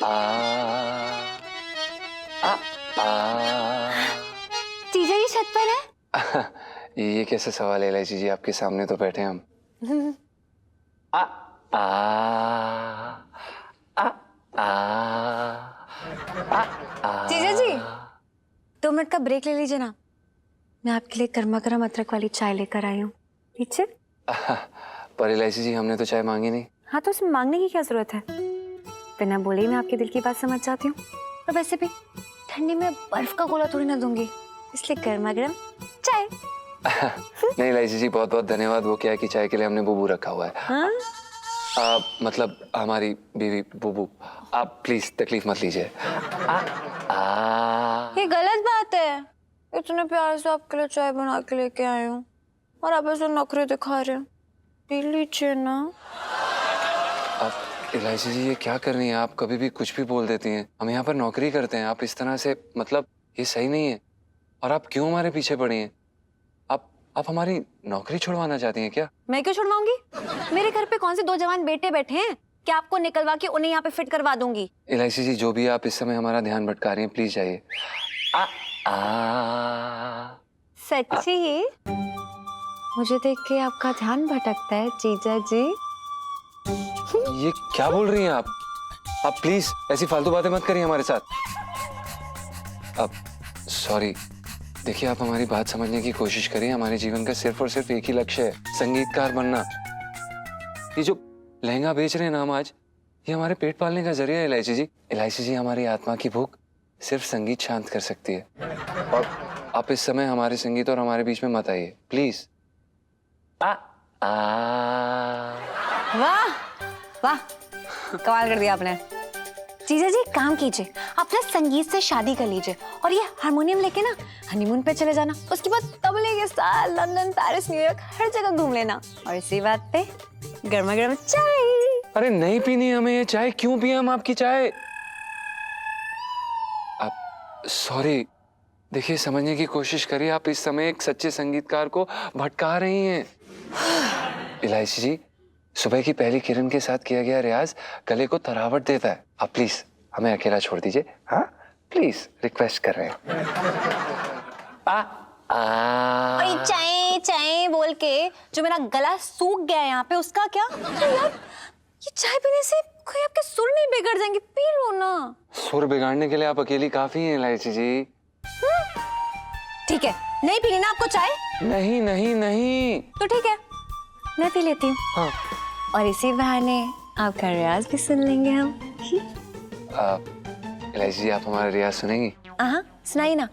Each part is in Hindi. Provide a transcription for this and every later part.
आ आ आ जीजा जी छत पर है? ये कैसे सवाल है इलायची जी, आपके सामने तो बैठे हम। आ आ आ आ आ जीजा जी 2 मिनट का ब्रेक ले लीजिए ना, मैं आपके लिए गर्मा गर्म अदरक वाली चाय लेकर आई हूँ। पीछे। पर इलायची जी हमने तो चाय मांगी नहीं। हाँ तो उसमें मांगने की क्या जरूरत है, बिना बोले ही मैं आपके दिल की बात समझ जाती हूँ। और वैसे भी ठंडी में बर्फ का गोला थोड़ी ना दूंगी, इसलिए गर्मा गर्म चाय। नहीं इलायची जी बहुत बहुत धन्यवाद। वो क्या है कि चाय के लिए हमने बुबू रखा हुआ है। हाँ? मतलब हमारी बीवी बुबू। आप प्लीज तकलीफ मत लीजिए। ये गलत बात है, इतने प्यार से आपके लिए चाय बना के लेके आई हूँ और आप ऐसे नखरे दिखा रहे हैं। पी लीजिए ना। आप इलायची जी ये क्या कर रही हैं? आप कभी भी कुछ भी बोल देती हैं। हम यहाँ पर नौकरी करते हैं, आप इस तरह से मतलब ये सही नहीं है। और आप क्यों हमारे पीछे पड़ी हैं? आप हमारी नौकरी छुड़वाना चाहती हैं क्या? मैं क्यों छुड़वाऊंगी? मेरे घर पे कौन से 2 जवान बेटे बैठे हैं कि आपको निकलवा के उन्हें यहाँ पे फिट करवा दूंगी? इलायची जी जो भी आप इस समय हमारा ध्यान भटका रही हैं, प्लीज जाइए। सच्ची? मुझे देख के आपका ध्यान भटकता है जीजा जी? ये क्या बोल रही हैं आप? आप प्लीज ऐसी फालतू बातें मत करिए हमारे साथ। अब सॉरी, देखिए आप हमारी बात समझने की कोशिश करिए। हमारे जीवन का सिर्फ और सिर्फ एक ही लक्ष्य है, संगीतकार बनना। ये जो लहंगा बेच रहे हैं ना हम आज, ये हमारे पेट पालने का जरिया है इलायची जी। इलायची जी हमारी आत्मा की भूख सिर्फ संगीत शांत कर सकती है। और आप इस समय हमारे संगीत और हमारे बीच में मत आइए प्लीज। वाह वाह, कमाल कर दिया आपने। जीजा जी काम कीजिए, अपना संगीत से शादी कर लीजिए और ये हारमोनियम लेके ना हनीमून पे चले जाना। उसके बाद तबले के साथ लंदन, पेरिस, न्यूयॉर्क हर जगह घूम लेना। और इसी बात पे गर्मा गर्म चाय। अरे नहीं पीनी हमें ये चाय। क्यों पिए हम आपकी चाय? आप सॉरी, देखिए समझने की कोशिश करिए। आप इस समय एक सच्चे संगीतकार को भटका रही हैं। इलायची जी सुबह की पहली किरण के साथ किया गया रियाज गले को तरावट देता है। आप प्लीज हमें अकेला छोड़ दीजिए। हाँ प्लीज रिक्वेस्ट कर रहे हैं। और ये चाय चाय बोल के जो मेरा गला सूख गया है यहाँ पे, उसका क्या? यार ये चाय पीने से कोई आपके सुर नहीं बिगड़ जाएंगे, पी लो ना। सुर बिगाड़ने के लिए आप अकेली काफी हैं इलायची जी। ठीक है, नहीं पीनी ना आपको चाय? नहीं नहीं नहीं। तो ठीक है, मैं पी लेती हूँ। हाँ। और इसी बहाने आपका रियाज भी सुन लेंगे हम। इलायची जी आप हमारा रियाज सुनेंगी? हाँ सुनाइए ना।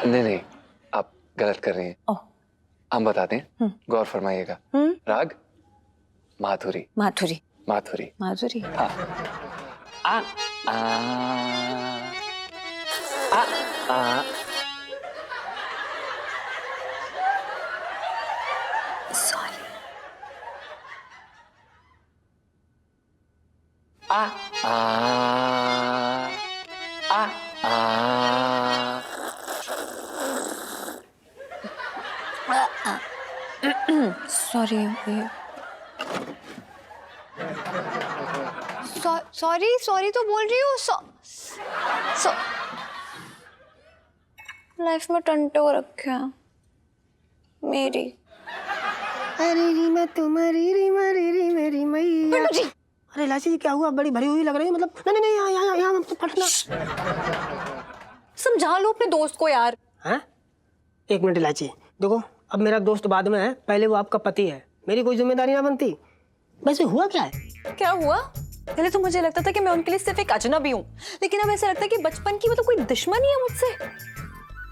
नहीं नहीं, आप गलत कर रही हैं। ओह। हम बताते हैं, गौर फरमाइएगा। राग माधुरी। माधुरी माधुरी माधुरी। हाँ। आ आ आ आ सॉरी। आ आ आ आ सॉरी सॉरी सॉरी तो बोल रही हूँ। लाइफ में टंटे हो रखे हैं मेरी। अरे रीमा तुम्हारी रीमा री मेरी मैया। अरे इलायची जी क्या हुआ? बड़ी भरी हुई लग रही है। मतलब नहीं नहीं यहाँ यहाँ मत फटना। समझा लो अपने दोस्त को यार। हैं? एक मिनट इलायची, देखो अब मेरा दोस्त बाद में है, पहले वो आपका पति है, मेरी कोई जिम्मेदारी ना बनती। वैसे हुआ क्या है? क्या हुआ? पहले तो मुझे लगता था कि मैं उनके लिए सिर्फ एक अजनबी हूँ, लेकिन अब ऐसा लगता है कि बचपन की मतलब कोई दुश्मनी है मुझसे।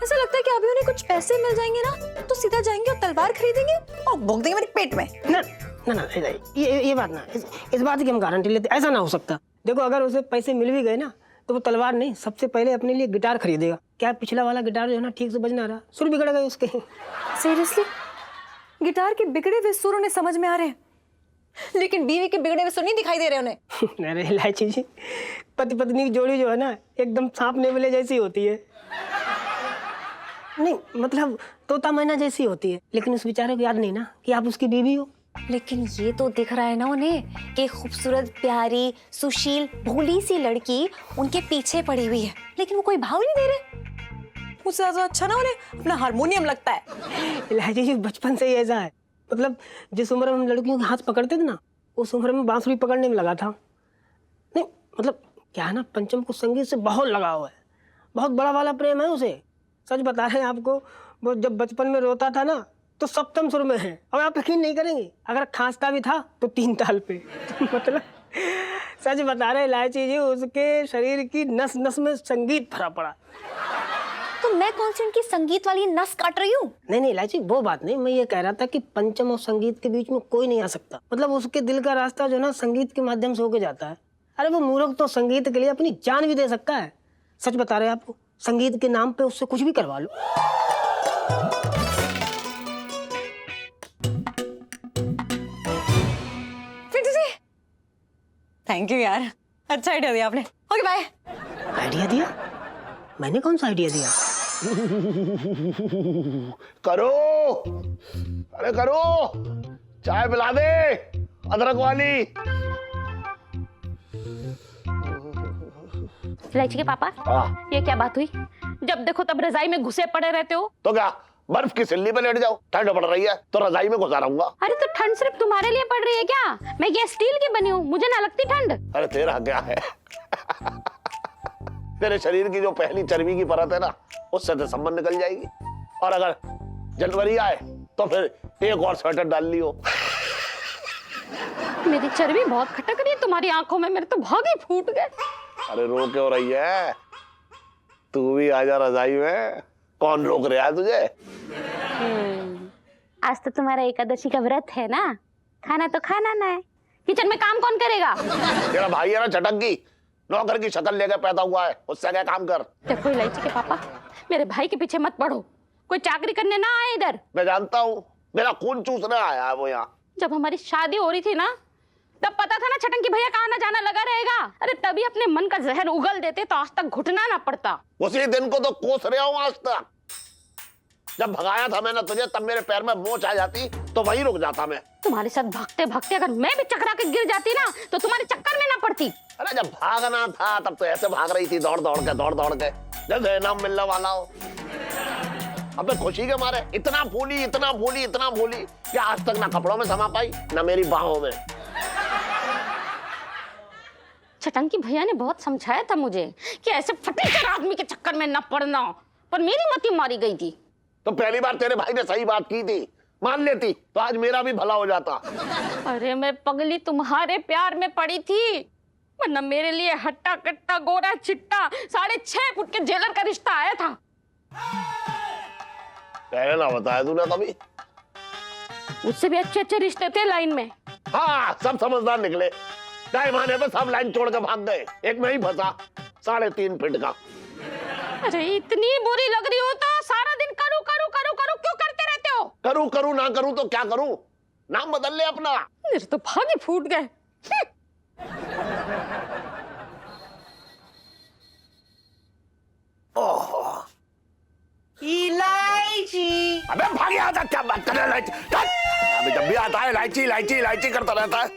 ऐसा लगता है कि अभी उन्हें कुछ पैसे मिल जाएंगे ना तो सीधा जाएंगे और तलवार खरीदेंगे और भोंक देंगे मेरे पेट में। ना ना ना ये बात ना, इस बात की हम गारंटी लेते, ऐसा ना हो सकता। देखो अगर उसे पैसे मिल भी गए ना तो वो तलवार नहीं, सबसे पहले अपने लिए गिटार खरीदेगा। क्या पिछला वाला गिटार जो है ना ठीक से बजना रहा, सुर बिगड़ गए उसके। सीरियसली? गिटार के बिगड़े हुए सुर उन्हें समझ में आ रहे हैं, लेकिन बीवी के बिगड़े हुए सुर नहीं दिखाई दे रहे उन्हें। अरे इलायची जी, पति पत्नी की जोड़ी जो है ना एकदम सांप नेवले जैसी होती है। नहीं मतलब तोता मैना जैसी होती है, लेकिन उस बेचारे को याद नहीं ना कि आप उसकी बीवी हो। लेकिन ये तो दिख रहा है ना उन्हें कि खूबसूरत प्यारी सुशील भोली सी लड़की उनके पीछे पड़ी हुई है, लेकिन वो कोई भाव नहीं दे रहे। उससे ज्यादा अच्छा ना उन्हें अपना हारमोनियम लगता है। इलायची जी बचपन से ही ऐसा है, मतलब जिस उम्र में हम लड़कियों के हाथ पकड़ते थे ना, उस उम्र में बांसुरी पकड़ने में लगा था। नहीं मतलब क्या है ना, पंचम को संगीत से बहुत लगाव है, बहुत बड़ा वाला प्रेम है उसे। सच बता रहे हैं आपको, वो जब बचपन में रोता था ना तो सप्तम सुर में है, और आप यकीन नहीं करेंगे अगर खांसता भी था तो 3 ताल पे। मतलब सच बता रहे इलायची जी, उसके शरीर की नस नस में संगीत भरा पड़ा। तो मैं कौन सी उनकी संगीत वाली नस काट रही हूँ? नहीं इलायची, वो बात नहीं, मैं ये कह रहा था कि पंचम और संगीत के बीच में कोई नहीं आ सकता। मतलब उसके दिल का रास्ता जो ना संगीत के माध्यम से होके जाता है। अरे वो मूर्ख तो संगीत के लिए अपनी जान भी दे सकता है। सच बता रहे हैं आपको, संगीत के नाम पे उससे कुछ भी करवा लो। थैंक यू यार, अच्छा आइडिया दिया आपने। Okay bye. आइडिया दिया? मैंने कौन सा आइडिया दिया? करो, अरे करो, चाय पिला दे अदरक वाली। इलायची के पापा, ये क्या बात हुई? जब देखो तब रजाई में घुसे पड़े रहते हो। तो क्या बर्फ की सिल्ली पे लेट जाओ, ठंड पड़ रही है तो रजाई में घुसा रहूंगा। अरे तो ठंड सिर्फ तुम्हारे लिए पड़ रही है क्या? मैं ये स्टील की बनी हूँ, मुझे ना लगती ठंड। अरे तेरा क्या है? तेरे शरीर की जो पहली चर्बी की परत है ना, उससे तो संबंध निकल जाएगी। और अगर जनवरी आए तो फिर एक और स्वेटर डाल लियो। मेरी चर्बी बहुत खटक रही है तुम्हारी आंखों में, मेरे तो भाग ही फूट गए। अरे रो क्यों रही है? तू भी आजा रजाई में, कौन रोक रहा है तुझे? आज तो तुम्हारा एकादशी का व्रत है ना, खाना तो खाना ना है। किचन में काम कौन करेगा? तेरा भाई है ना चटक्की, नौकर की शक्ल लेकर पैदा हुआ है, उससे क्या काम कर। देखो इलायची के पापा, मेरे भाई के पीछे मत पड़ो, कोई चाकरी करने ना आए इधर। मैं जानता हूँ, मेरा खून चूसने आया है वो यहाँ। जब हमारी शादी हो रही थी ना, तब पता था ना छटंकी भैया कहाँ ना जाना लगा रहेगा। अरे तभी अपने मन का जहर उगल देते तो आज तक घुटना ना पड़ता। उसी दिन को तो कोस रहा हूँ आज तक। जब भगाया था मैंने तुझे, तब मेरे पैर में मोच आ जाती तो वहीं रुक जाता मैं। तुम्हारे साथ भागते भागते अगर मैं भी चकरा के गिर जाती ना, तो तुम्हारे चक्कर में ना पड़ती। अरे जब भागना था तब तो ऐसे भाग रही थी, दौड़ दौड़ के, जैसे इनाम मिलने वाला हो। अबे खुशी के मारे इतना भूली कि आज तक ना कपड़ों में समा पाई ना मेरी बाहों में। छटंकी भैया ने बहुत समझाया था मुझे कि ऐसे फटीचर आदमी के चक्कर में न पड़ना, पर मेरी मती मारी गई थी। तो पहली बार तेरे भाई ने सही बात की थी, मान लेती तो आज मेरा भी भला हो जाता। अरे मैं पगली तुम्हारे प्यार में पड़ी थी, वरना मेरे लिए हट्टा कट्टा गोरा चिट्टा 6.5 फुट के जेलर का रिश्ता आया था। पहले ना बताया तूने कभी? उससे भी अच्छे रिश्ते थे लाइन में। हाँ, सब समझदार निकले। टाइम आने पे सब लाइन छोड़ के भाग गए, एक में ही फंसा 3.5 फीट का। अरे इतनी बुरी लग रही हो तो सारा दिन करूं क्यों करते रहते हो? करूं ना करूं तो क्या करूं? नाम बदल ले अपना। मेरे तो भाग ही फूट गए। इलायची। अबे भाग यहाँ तक, क्या बात कर रहा है इलायची? अबे जब भी आता है इलायची करता रहता है।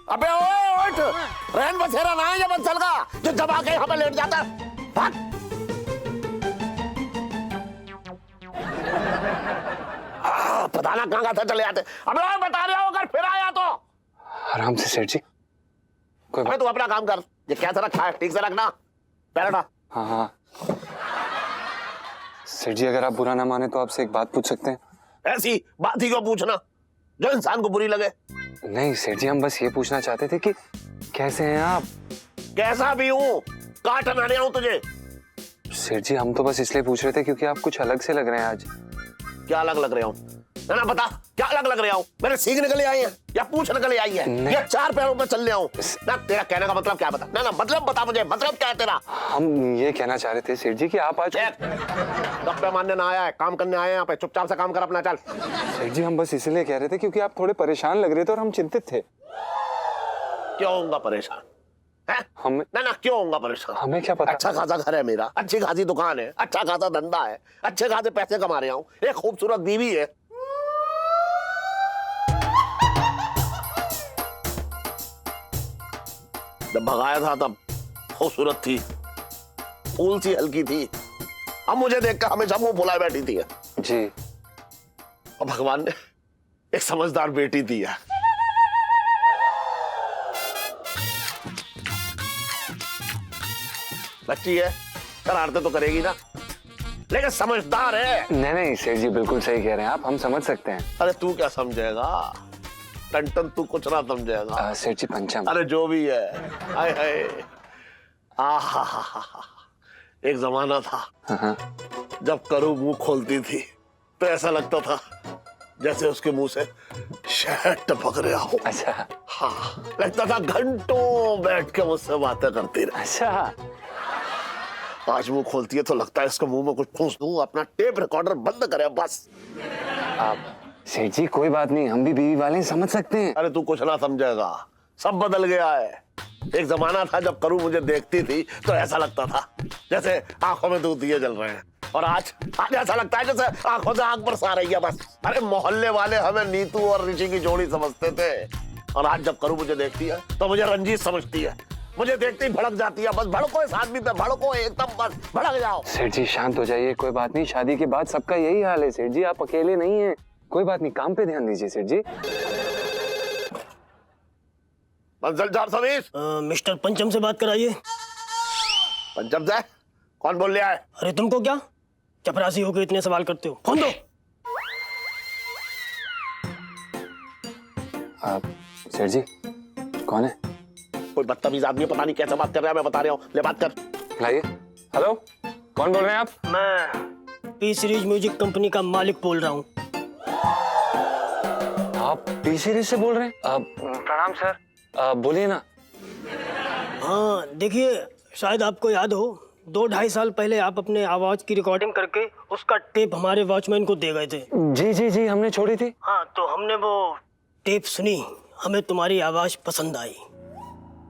अबे ओए उठ, रैन बसेरा ना है ये बंसल का जो दबा के यहाँ पे लेट जाता है। भाग। पता ना कहाँ था चले जाते। अबे ओए बता रहा हूँ, अगर फिर आया तो। आराम से सेठ जी, कोई अबे तू अपना काम कर, ये कैसे रखा है ठीक से रखना। पैर हटा। हाँ सेठ जी, अगर आप बुरा ना माने तो आपसे एक बात पूछ सकते हैं? ऐसी बात ही क्यों पूछना जो इंसान को बुरी लगे। नहीं सेठ जी, हम बस ये पूछना चाहते थे कि कैसे हैं आप? कैसा भी हूँ, काटना नहीं हूँ तुझे। सेठ जी, हम तो बस इसलिए पूछ रहे थे क्योंकि आप कुछ अलग से लग रहे हैं आज। क्या अलग लग रहा हूँ? ना बता, क्या अलग लग रहा हूँ? मेरे सींग निकले आई है या पूंछ निकले आई है या 4 पैरों पे चल रहा हूँ? ना तेरा कहने का मतलब क्या? बता ना मतलब बता मुझे, मतलब क्या है तेरा? हम ये कहना चाह रहे थे सेठ जी कि आप आज डॉक्टर मानने ना आया है, काम करने आए हैं यहाँ पे। चुपचाप से काम कर अपना, चल। सेठ जी, हम बस इसलिए कह रहे थे क्योंकि आप थोड़े परेशान लग रहे थे और हम चिंतित थे। क्यों होऊंगा परेशान? हम ना क्यों होऊंगा परेशान? हमें क्या पता। अच्छा खासा घर है मेरा, अच्छी खासी दुकान है, अच्छा खासा धंधा है, अच्छे खासे पैसे कमा रहा हूँ, एक खूबसूरत बीवी है। जब भगाया था तब खूबसूरत थी, फूल सी हल्की थी। अब मुझे देखकर हमेशा मुंह फुलाए बैठी थी जी। और भगवान ने एक समझदार बेटी दी है। बच्ची है, शरारतें तो करेगी ना, लेकिन समझदार है। नहीं नहीं सेठ जी, बिल्कुल सही कह रहे हैं आप, हम समझ सकते हैं। अरे तू क्या समझेगा टन, तू कुछ ना समझेगा। सेठ जी पंचम। अरे जो भी है, हाय हाय, आहा, एक जमाना था हाँ। जब करू मुंह खोलती थी तो ऐसा लगता था जैसे उसके मुंह से शहद टपक रहा हो। अच्छा हाँ, लगता था घंटों बैठ के मुझसे बातें करती रहे। अच्छा। आज मुंह खोलती है तो लगता है इसके मुंह में कुछ ठूस दूं, अपना टेप रिकॉर्डर बंद करे बस। आप सेठ जी कोई बात नहीं, हम भी बीवी वाले हैं, समझ सकते हैं। अरे तू कुछ ना समझेगा, सब बदल गया है। एक जमाना था जब करू मुझे देखती थी तो ऐसा लगता था जैसे आंखों में 2 दिए जल रहे हैं, और आज ऐसा लगता है जैसे आंखों से आंख बरसा रही है बस। अरे मोहल्ले वाले हमें नीतू और ऋषि की जोड़ी समझते थे, और आज जब करू मुझे देखती है तो मुझे रंजीत समझती है। मुझे देखते ही भड़क जाती है, बस भड़को इस आदमी पे, भड़को एकदम, बस भड़क जाओ। सेठ जी शांत हो जाइए, कोई बात नहीं, शादी के बाद सबका यही हाल है सेठ जी, आप अकेले नहीं हैं। कोई बात नहीं, काम पे ध्यान दीजिए सेठ जी। मंजिल 420। मिस्टर पंचम से बात कराइए। पंचम से? कौन बोल रहा है? अरे तुमको क्या चपरासी होके इतने सवाल करते हो, फोन दो। सेठ जी कौन है? कोई बदतमीज आदमी, पता नहीं कैसे बात कर रहा है, मैं बता रहा हूँ, ले बात कर। लाइए। हेलो, कौन बोल रहे हैं आप? मैं पी सीरीज म्यूजिक कंपनी का मालिक बोल रहा हूँ। आप टी सीरीज से बोल रहे हैं? प्रणाम सर, बोलिए ना। हाँ देखिए, शायद आपको याद हो 2-2.5 साल पहले आप अपने आवाज की रिकॉर्डिंग करके उसका टेप हमारे वॉचमैन को दे गए थे। जी जी जी, हमने छोड़ी थी। हाँ, तो हमने वो टेप सुनी, हमें तुम्हारी आवाज पसंद आई।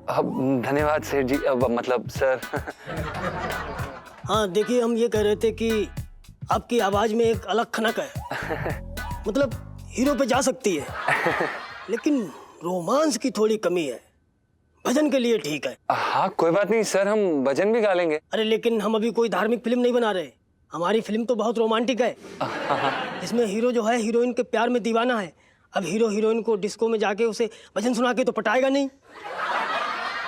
धन्यवाद सेठ जी, मतलब सर। हाँ देखिए, हम ये कह रहे थे कि आपकी आवाज में एक अलग खनक है। मतलब हीरो पे जा सकती है, लेकिन रोमांस की थोड़ी कमी है। भजन के लिए ठीक है। हाँ कोई बात नहीं सर, हम भजन भी गा लेंगे। अरे लेकिन हम अभी कोई धार्मिक फिल्म नहीं बना रहे, हमारी फिल्म तो बहुत रोमांटिक है। इसमें हीरो जो है हीरोइन के प्यार में दीवाना है। अब हीरो हीरोइन को डिस्को में जाके उसे भजन सुना के तो पटाएगा नहीं।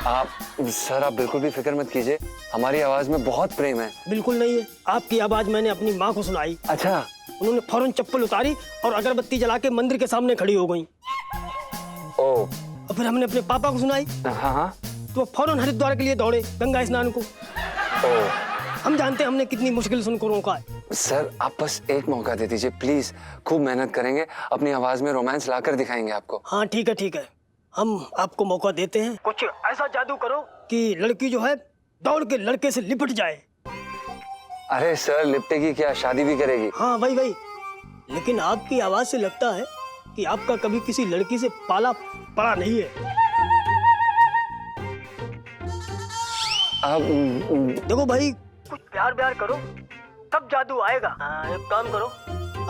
आप सर, आप बिल्कुल भी फिक्र मत कीजिए, हमारी आवाज में बहुत प्रेम है। बिल्कुल नहीं है। आपकी आवाज मैंने अपनी माँ को सुनाई, अच्छा। उन्होंने फौरन चप्पल उतारी और अगरबत्ती जला के मंदिर के सामने खड़ी हो गई। ओ। और फिर हमने अपने पापा को सुनाई, हाँ हाँ। तो वो फौरन हरिद्वार के लिए दौड़े गंगा स्नान को। ओ। हम जानते हैं हमने कितनी मुश्किल से उनको रोका है। सर आप बस एक मौका दे दीजिए प्लीज, खूब मेहनत करेंगे, अपनी आवाज में रोमांस लाकर दिखाएंगे आपको। हाँ ठीक है ठीक है, हम आपको मौका देते हैं। कुछ ऐसा जादू करो कि लड़की जो है दौड़ के लड़के से लिपट जाए। अरे सर, लिपटेगी क्या, शादी भी करेगी। हाँ वही वही, लेकिन आपकी आवाज से लगता है कि आपका कभी किसी लड़की से पाला पड़ा नहीं है। देखो भाई, कुछ प्यार प्यार करो तब जादू आएगा। एक काम करो,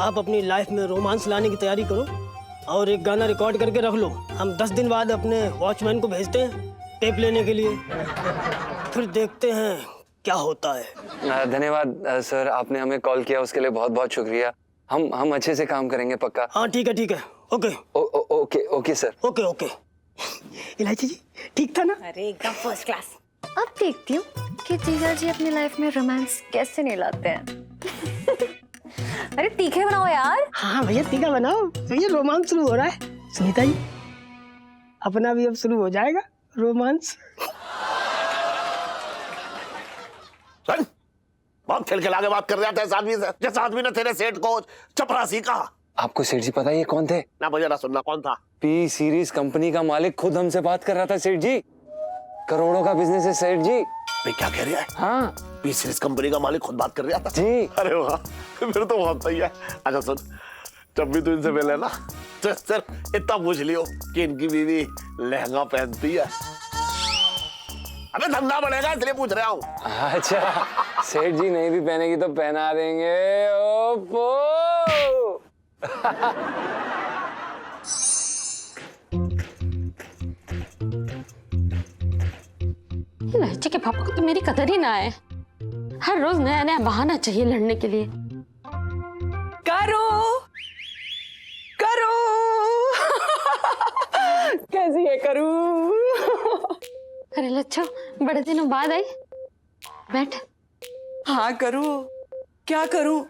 आप अपनी लाइफ में रोमांस लाने की तैयारी करो और एक गाना रिकॉर्ड करके रख लो। हम 10 दिन बाद अपने वॉचमैन को भेजते हैं टेप लेने के लिए, फिर देखते हैं क्या होता है। धन्यवाद सर, आपने हमें कॉल किया उसके लिए बहुत बहुत शुक्रिया। हम अच्छे से काम करेंगे पक्का। हाँ ठीक है ठीक है, okay okay okay sir. Okay okay. इलायची जी ठीक था ना? अरे एकदम फर्स्ट क्लास। अब देखती हूँ कि जीजा जी अपनी लाइफ में रोमांस कैसे नहीं लाते हैं। अरे तीखे बनाओ यार। हाँ भैया तीखा बनाओ, तो ये रोमांस शुरू हो रहा है। सुनीता जी, अपना भी अब शुरू हो जाएगा रोमांस। सुन, बहुत खिलखिला के बात कर रहा था इस आदमी से, जिस आदमी ने तेरे सेठ को चपरासी कहा। आपको सेठ जी पता है ये कौन थे? ना मुझे ना सुनना, कौन था? पी सीरीज कंपनी का मालिक खुद हमसे बात कर रहा था सेठ जी, करोड़ों का बिजनेस है सेठ जी। भाई क्या कह रहा है? हाँ पी सीरीज कंपनी का मालिक खुद बात कर रहा था जी। अरे वाह, फिर तो बहुत सही है। अच्छा सुन, जब भी तू इनसे मिले ना तो सिर्फ इतना पूछ लियो कि इनकी बीवी लहंगा पहनती है। अबे धंधा बढ़ेगा इसलिए पूछ रहा हूँ। अच्छा, सेठ जी नहीं भी पहनेगी तो पहना देंगे। ओपो। पापा को तो मेरी कदर ही ना है। हर रोज नया नया बहाना चाहिए लड़ने के लिए। करो करो कैसी है करू? अरे लच्छो, बड़े दिनों बाद आई, बैठ। हाँ करू, क्या करूं?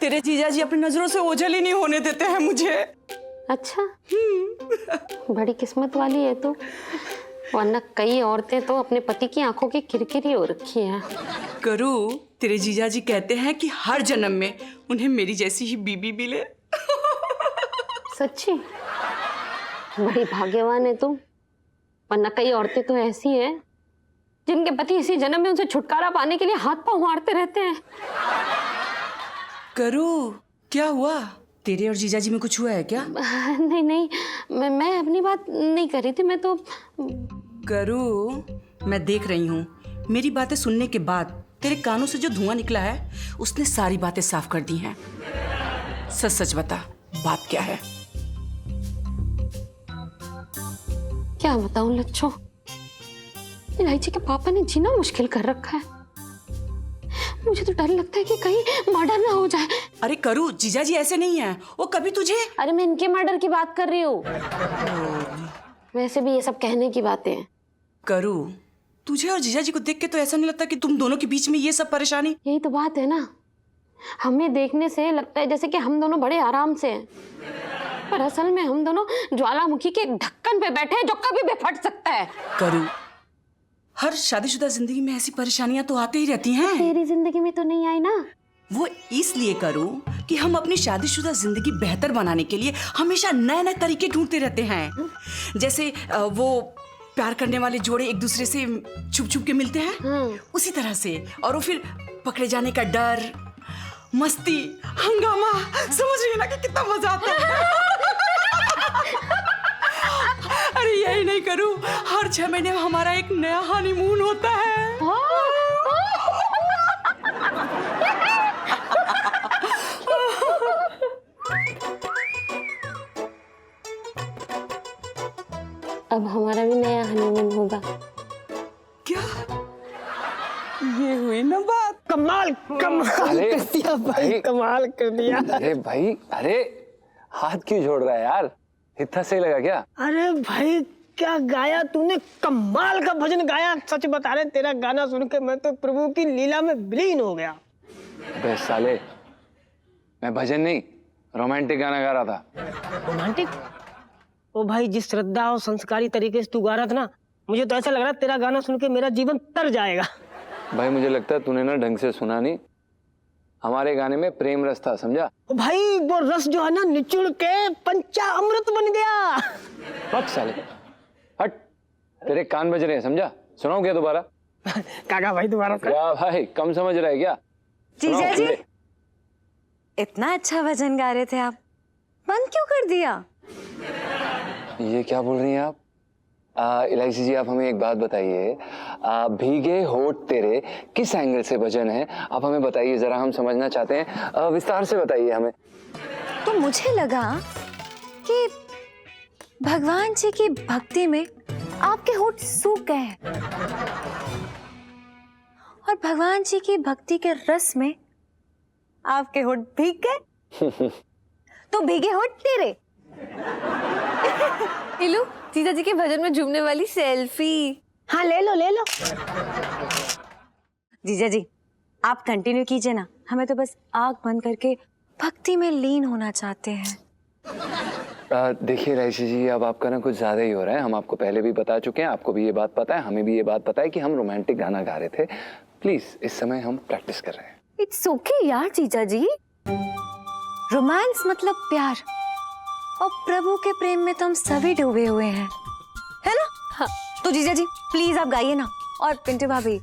तेरे जीजा जी अपनी नजरों से ओझल ही नहीं होने देते हैं मुझे। अच्छा, बड़ी किस्मत वाली है तू, वरना कई औरतें तो अपने पति की आंखों की किरकिरी हो रखी हैं। करू, तेरे जीजा जी कहते हैं कि हर जन्म में उन्हें मेरी जैसी ही बीबी मिले। सच्ची? बड़ी भाग्यवान है तू, वरना कई औरतें तो ऐसी हैं जिनके पति इसी जन्म में उनसे छुटकारा पाने के लिए हाथ पांव मारते रहते हैं। करू, क्या हुआ? तेरे और जीजा जी में कुछ हुआ है क्या? नहीं नहीं, मैं अपनी बात नहीं कर रही थी, मैं तो। करू, मैं देख रही हूँ, मेरी बातें सुनने के बाद तेरे कानों से जो धुआं निकला है उसने सारी बातें साफ कर दी हैं। सच सच बता, बात क्या है? क्या बताऊं लच्छो, इलायची के पापा ने जीना मुश्किल कर रखा है। मुझे तो डर लगता है कि कहीं मर्डर ना हो जाए। अरे करू, जीजा जी ऐसे नहीं है, वो कभी तुझे। अरे मैं इनके मर्डर की बात कर रही हूँ, वैसे भी ये सब कहने की बातें हैं। करू, तुझे और जीजा जी को देख के तो ऐसा नहीं लगता कि तुम दोनों के बीच में ये सब परेशानी? यही तो बात है ना, हमें देखने से लगता है जैसे कि हम दोनों बड़े आराम से हैं, पर असल में हम दोनों ज्वालामुखी के ढक्कन पे बैठे हैं जो कभी भी फट सकता है। करू, हर शादीशुदा जिंदगी में ऐसी परेशानियां तो आती ही रहती हैं। तेरी जिंदगी में तो नहीं आई ना। वो इसलिए करूं कि हम अपनी शादीशुदा जिंदगी बेहतर बनाने के लिए हमेशा नए नए तरीके ढूंढते रहते हैं। जैसे वो प्यार करने वाले जोड़े एक दूसरे से छुप छुप के मिलते हैं, उसी तरह से। और वो फिर पकड़े जाने का डर, मस्ती, हंगामा, समझ रही है ना कि कितना मजा आता है। अरे यही नहीं करूं, हर 6 महीने में हमारा एक नया हनीमून होता है। अब हमारा भी नया हनीमून होगा। क्या? ये हुई ना बात। कमाल कमाल अरे, कर दिया भाई, कमाल कर दिया। अरे भाई, अरे हाथ क्यों जोड़ रहा है यार? इतना सही लगा क्या? अरे भाई क्या गाया तूने, कमाल का भजन गाया। सच बता रहे, तेरा गाना सुन के मैं तो प्रभु की लीला में विलीन हो गया। बे साले, मैं भजन नहीं, रोमांटिक गाना गा रहा था। रोमांटिक? ओ भाई, जिस श्रद्धा और संस्कारी तरीके से तू गा रहा था ना, मुझे तो ऐसा लग रहा है तेरा गाना सुन के मेरा जीवन तर जाएगा। भाई मुझे लगता है तूने ना ढंग से सुना नहीं, हमारे गाने में प्रेम रस था, समझा? ओ भाई, वो रस जो है ना निचुड़ के पंचामृत बन गया। बक साले, हट, तेरे कान बज रहे हैं, समझा? सुनाऊं क्या दोबारा? काका भाई दोबारा सुना। क्या भाई, कम समझ रहा है क्या? जीजा जी, सुनाओ। इतना अच्छा भजन गा रहे थे आप, बंद क्यों कर दिया? ये क्या बोल रही हैं आप? इलायची जी, आप हमें एक बात बताइए, भीगे होठ तेरे किस एंगल से भजन है? आप हमें बताइए जरा, हम समझना चाहते हैं, विस्तार से बताइए हमें। तो मुझे लगा कि भगवान जी की भक्ति में आपके होठ सूख गए हैं और भगवान जी की भक्ति के रस में आपके होठ भीग गए। तो भीगे होठ तेरे। इलू, जीजा जी के भजन में झूमने वाली सेल्फी। हाँ ले लो ले लो। जीजा जी आप कंटिन्यू कीजिए ना, हमें तो बस आंख बंद करके भक्ति में लीन होना चाहते हैं। देखिए इलायची जी, अब आपका ना कुछ ज्यादा ही हो रहा है। हम आपको पहले भी बता चुके हैं, आपको भी ये बात पता है, हमें भी ये बात पता है कि हम रोमांटिक गाना गा रहे थे। प्लीज, इस समय हम प्रैक्टिस कर रहे हैं। इट्स ओके यार जीजा जी, रोमांस मतलब प्यार, और प्रभु के प्रेम में तो हम सभी डूबे हुए हैं, है ना? हाँ। तो जीजा जी प्लीज आप गाइए ना। और पिंटू भाभी,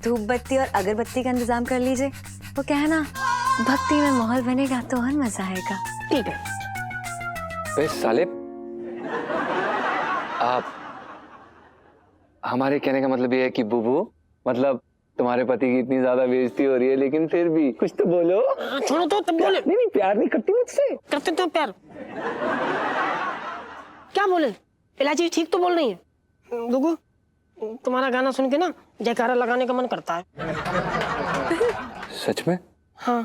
धूप बत्ती और अगरबत्ती का इंतजाम कर लीजिए। वो क्या है ना, भक्ति में माहौल बनेगा तो और मजा आएगा। ठीक है। बस साले, आप, हमारे कहने का मतलब ये है कि बुबू, मतलब तुम्हारे पति की इतनी ज्यादा बेइज्जती हो रही है, लेकिन फिर भी कुछ तो बोलो। छोड़ो तो तब बोले। नहीं, प्यार नहीं करती मुझसे। करते तो प्यार। क्या बोले? इलायची ठीक तो बोल रही है। गुगू, तुम्हारा गाना सुन के ना जयकारा लगाने का मन करता है। सच में? हाँ